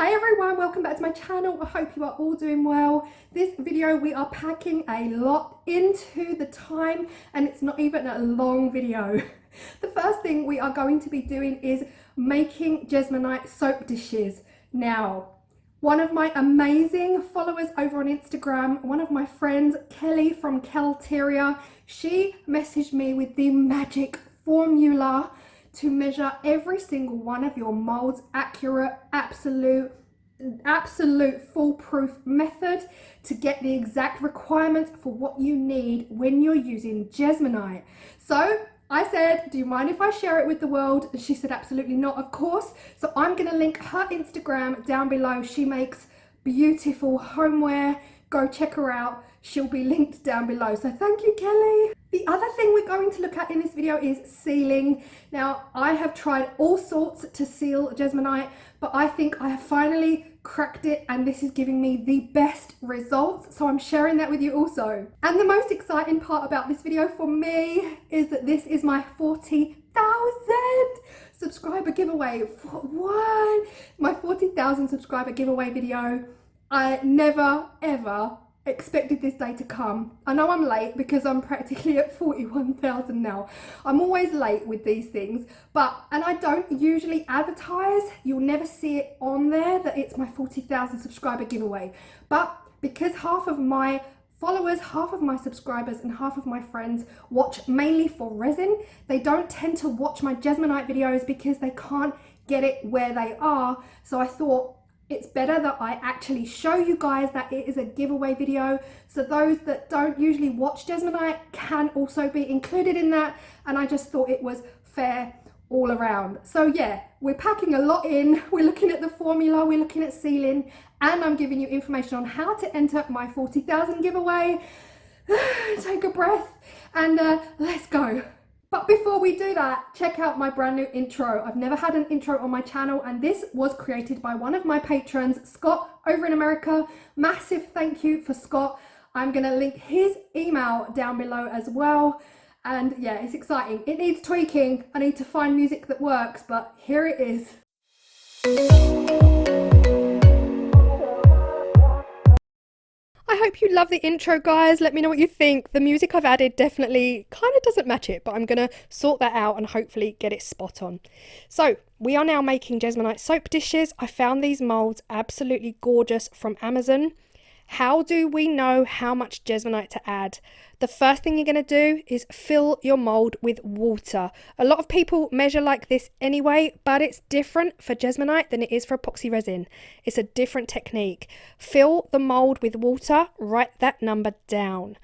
Hi everyone, welcome back to my channel. I hope you are all doing well. This video we are packing a lot into the time and it's not even a long video. The first thing we are going to be doing is making Jesmonite soap dishes. Now, one of my amazing followers over on Instagram, one of my friends, Kelly from Kelteria, she messaged me with the magic formula to measure every single one of your molds. Accurate, absolute foolproof method to get the exact requirements for what you need when you're using Jesmonite. So I said, do you mind if I share it with the world? And she said, absolutely not, of course. So I'm going to link her Instagram down below. She makes beautiful homeware. Go check her out. She'll be linked down below. So thank you, Kelly. The other thing we're going to look at in this video is sealing. Now, I have tried all sorts to seal Jesmonite, but I think I have finally cracked it and this is giving me the best results. So I'm sharing that with you also. And the most exciting part about this video for me is that this is my 40,000 subscriber giveaway. What? My 40,000 subscriber giveaway video. I never ever expected this day to come. I know I'm late because I'm practically at 41,000 now. I'm always late with these things, and I don't usually advertise. You'll never see it on there that it's my 40,000 subscriber giveaway. But because half of my followers, half of my subscribers and half of my friends watch mainly for resin, they don't tend to watch my Jesmonite videos because they can't get it where they are. So I thought, it's better that I actually show you guys that it is a giveaway video, so those that don't usually watch Jesmonite can also be included in that, and I just thought it was fair all around. So yeah, we're packing a lot in, we're looking at the formula, we're looking at sealing, and I'm giving you information on how to enter my 40,000 giveaway. Take a breath and let's go. But before we do that, check out my brand new intro. I've never had an intro on my channel and this was created by one of my patrons, Scott, over in America. Massive thank you for Scott. I'm gonna link his email down below as well. And yeah, it's exciting. It needs tweaking. I need to find music that works, but here it is. I hope you love the intro, guys. Let me know what you think. The music I've added definitely kind of doesn't match it, but I'm going to sort that out and hopefully get it spot on. So we are now making Jesmonite soap dishes. I found these molds absolutely gorgeous from Amazon. How do we know how much Jesmonite to add? The first thing you're going to do is fill your mold with water. A lot of people measure like this anyway, but it's different for Jesmonite than it is for epoxy resin. It's a different technique. Fill the mold with water, write that number down.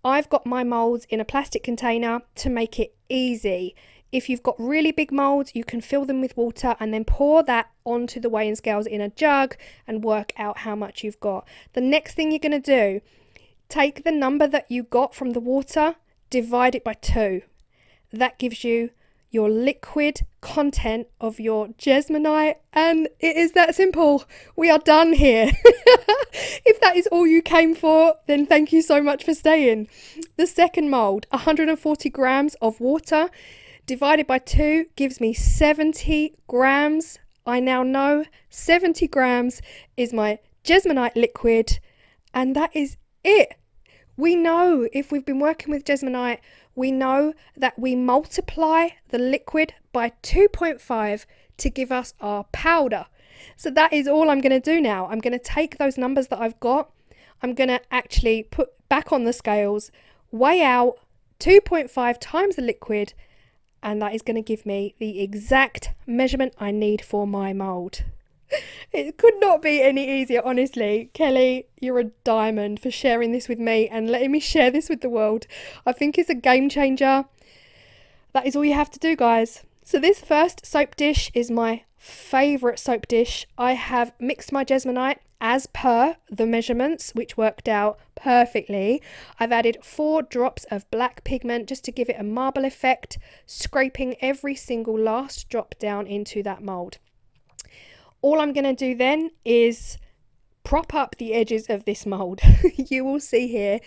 I've got my molds in a plastic container to make it easy. If you've got really big molds, you can fill them with water and then pour that onto the weighing scales in a jug and work out how much you've got. The next thing you're going to do, take the number that you got from the water, divide it by 2. That gives you your liquid content of your Jesmonite, and it is that simple. We are done here. If that is all you came for, then thank you so much for staying. The second mold, 140 grams of water divided by 2 gives me 70 grams. I now know 70 grams is my Jesmonite liquid, and that is it. We know, if we've been working with Jesmonite, we know that we multiply the liquid by 2.5 to give us our powder. So that is all I'm going to do now. I'm going to take those numbers that I've got, I'm going to actually put back on the scales, weigh out 2.5 times the liquid, and that is going to give me the exact measurement I need for my mold. It could not be any easier, honestly. Kelly, you're a diamond for sharing this with me and letting me share this with the world. I think it's a game changer. That is all you have to do, guys. So this first soap dish is my favourite soap dish. I have mixed my Jesmonite as per the measurements, which worked out perfectly. I've added 4 drops of black pigment just to give it a marble effect, scraping every single last drop down into that mould. All I'm going to do then is prop up the edges of this mould. You will see here,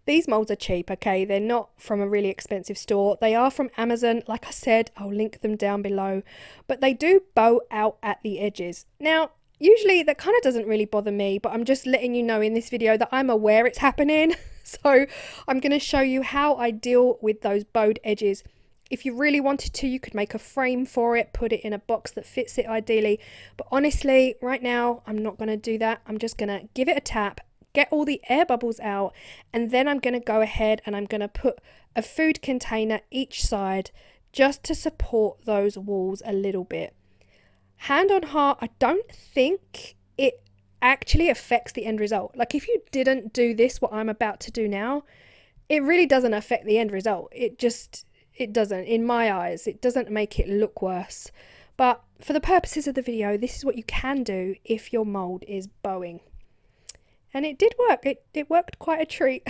these molds are cheap, okay? They're not from a really expensive store. They are from Amazon. Like I said, I'll link them down below. But they do bow out at the edges. Now, usually that kind of doesn't really bother me, but I'm just letting you know in this video that I'm aware it's happening. So I'm going to show you how I deal with those bowed edges. If you really wanted to, you could make a frame for it, put it in a box that fits it ideally. But honestly, right now, I'm not going to do that. I'm just going to give it a tap, get all the air bubbles out, and then I'm going to go ahead and I'm going to put a food container each side just to support those walls a little bit. Hand on heart, I don't think it actually affects the end result. Like if you didn't do this, what I'm about to do now, it really doesn't affect the end result. It doesn't, in my eyes, it doesn't make it look worse. But for the purposes of the video, this is what you can do if your mould is bowing. And it did work. It worked quite a treat.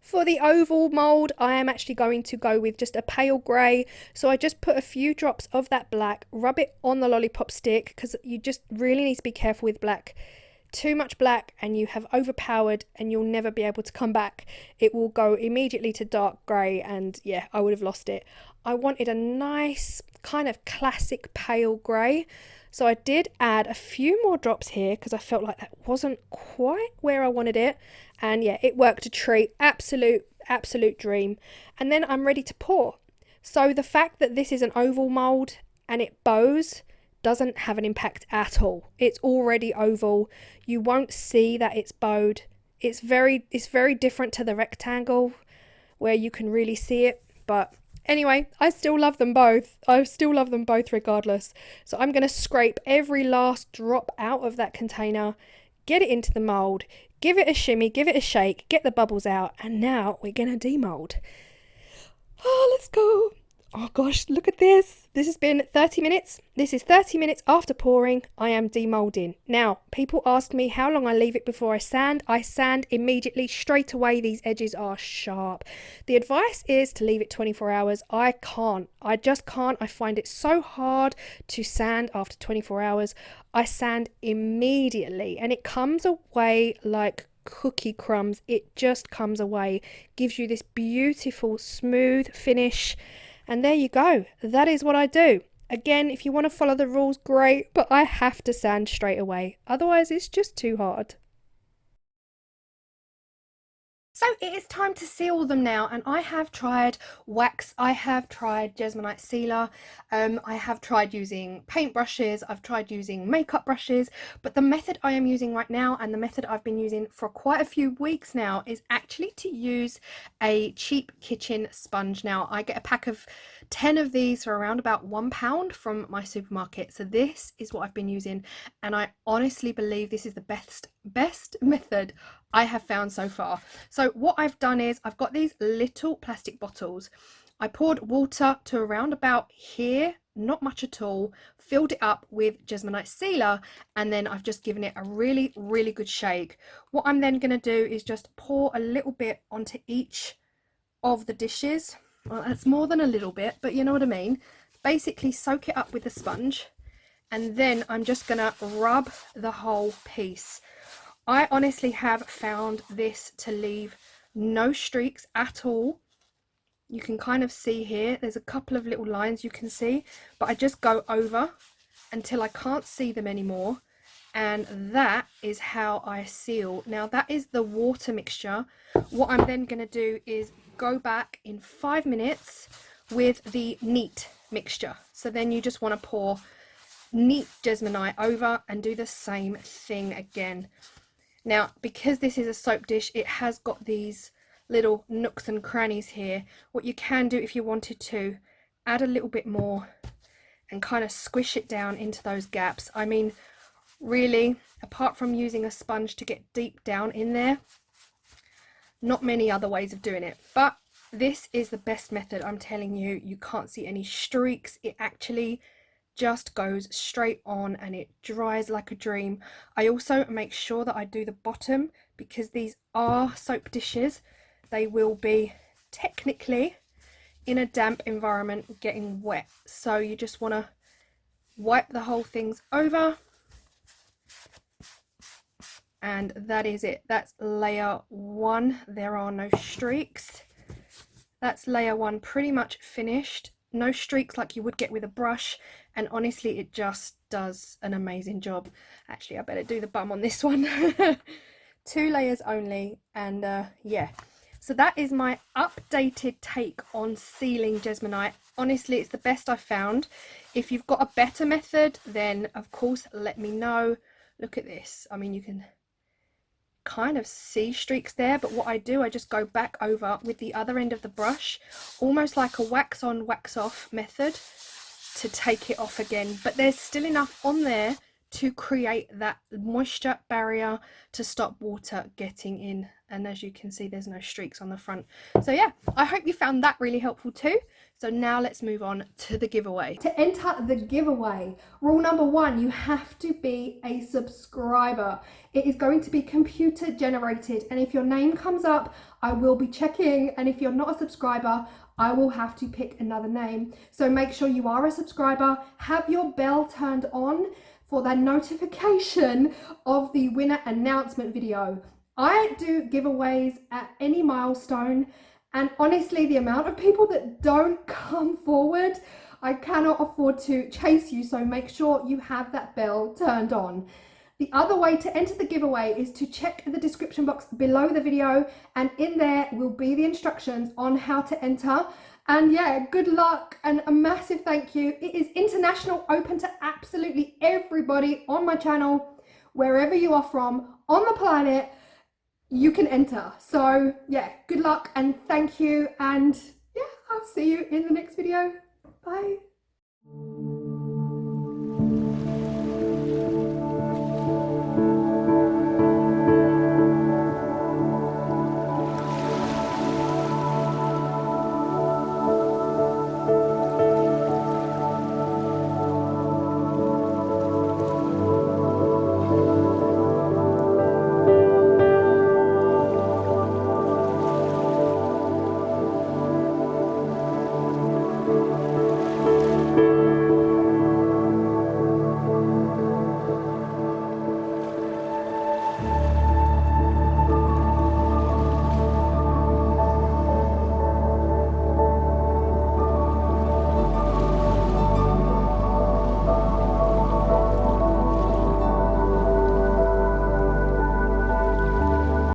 For the oval mould, I am actually going to go with just a pale grey. So I just put a few drops of that black, rub it on the lollipop stick, because you just really need to be careful with black. Too much black and you have overpowered and you'll never be able to come back. It will go immediately to dark grey, and yeah, I would have lost it. I wanted a nice kind of classic pale grey. So I did add a few more drops here because I felt like that wasn't quite where I wanted it. And yeah, it worked a treat. Absolute dream. And then I'm ready to pour. So the fact that this is an oval mould and it bows doesn't have an impact at all. It's already oval. You won't see that it's bowed. It's very different to the rectangle where you can really see it. But anyway, I still love them both. I still love them both regardless. So I'm going to scrape every last drop out of that container, get it into the mould, give it a shimmy, give it a shake, get the bubbles out, and now we're going to demould. Oh, let's go. Oh gosh, look at this. This has been 30 minutes. This is 30 minutes after pouring. I am demoulding. Now, people ask me how long I leave it before I sand. I sand immediately, straight away. These edges are sharp. The advice is to leave it 24 hours. I can't. I just can't. I find it so hard to sand after 24 hours. I sand immediately and it comes away like cookie crumbs. It just comes away. Gives you this beautiful, smooth finish. And there you go. That is what I do. Again, if you want to follow the rules, great, but I have to sand straight away. Otherwise, it's just too hard. So it is time to seal them now, and I have tried wax, I have tried Jesmonite sealer, I have tried using paintbrushes, I've tried using makeup brushes, but the method I am using right now and the method I've been using for quite a few weeks now is actually to use a cheap kitchen sponge. Now I get a pack of 10 of these for around about £1 from my supermarket. So this is what I've been using, and I honestly believe this is the best method I have found so far. So what I've done is I've got these little plastic bottles. I poured water to around about here, not much at all, filled it up with Jesmonite sealer, and then I've just given it a really good shake. What I'm then going to do is just pour a little bit onto each of the dishes. Well, that's more than a little bit, but you know what I mean. Basically soak it up with the sponge, and then I'm just going to rub the whole piece. I honestly have found this to leave no streaks at all. You can kind of see here, there's a couple of little lines you can see, but I just go over until I can't see them anymore, and that is how I seal. Now that is the water mixture. What I'm then going to do is go back in 5 minutes with the neat mixture. So then you just want to pour neat Jesmonite over and do the same thing again. Now, because this is a soap dish, it has got these little nooks and crannies here. What you can do if you wanted to, add a little bit more and kind of squish it down into those gaps. I mean, really, apart from using a sponge to get deep down in there, not many other ways of doing it. But this is the best method, I'm telling you. You can't see any streaks. It actually just goes straight on and it dries like a dream. I also make sure that I do the bottom, because these are soap dishes. They will be technically in a damp environment getting wet, so you just want to wipe the whole things over, and that is it. That's layer one. There are no streaks. That's layer one pretty much finished. No streaks like you would get with a brush, and honestly it just does an amazing job. Actually, I better do the bum on this one. 2 layers only, and yeah. So that is my updated take on sealing Jesmonite. Honestly, it's the best I've found. If you've got a better method, then of course let me know. Look at this. I mean, you can kind of see streaks there, but what I do, I just go back over with the other end of the brush, almost like a wax on wax off method, to take it off again. But there's still enough on there to create that moisture barrier to stop water getting in, and as you can see, there's no streaks on the front. So yeah, I hope you found that really helpful too. So now let's move on to the giveaway. To enter the giveaway, rule number 1, you have to be a subscriber. It is going to be computer generated, and if your name comes up, I will be checking, and if you're not a subscriber, I will have to pick another name. So make sure you are a subscriber, have your bell turned on for that notification of the winner announcement video. I do giveaways at any milestone, and honestly, the amount of people that don't come forward, I cannot afford to chase you, so make sure you have that bell turned on. The other way to enter the giveaway is to check the description box below the video, and in there will be the instructions on how to enter. And yeah, good luck and a massive thank you. It is international, open to absolutely everybody on my channel. Wherever you are from on the planet, you can enter. So yeah, good luck and thank you, and yeah, I'll see you in the next video. Bye.